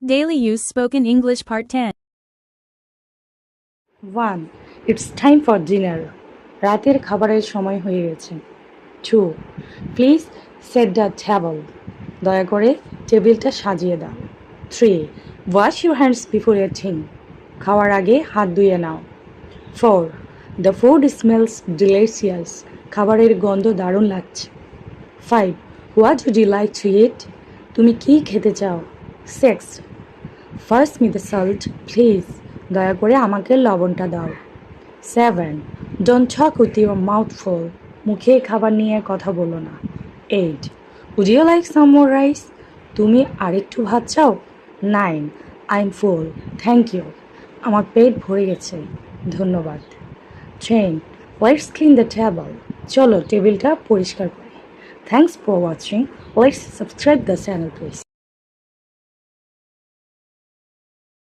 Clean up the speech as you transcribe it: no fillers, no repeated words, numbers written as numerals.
Daily Use Spoken English Part 10. 1. It's time for dinner. রাতের খাবারের সময় হয়ে গেছে। 2. Please set the table. দয়া করে টেবিলটা সাজিয়ে দাও। 3. Wash your hands before eating. খাওয়ার আগে হাত ধুয়ে নাও। 4. The food smells delicious. খাবারের গন্ধ দারুণ লাগছে। 5. What would you like to eat? তুমি কি খেতে চাও? 6. First me the salt, please. দয়া করে আমাকে লবণটা দাও। 7. Don't talk with your mouth full. মুখে খাবার নিয়ে কথা বলো না। 8. Would you like some more rice? তুমি আরেকটু ভাত চাও? 9. I'm full, thank you. আমার পেট ভরে গেছে, ধন্যবাদ। 10. Let's clean the table. চলো টেবিলটা পরিষ্কার করি। Thanks for watching. Let's subscribe the channel please.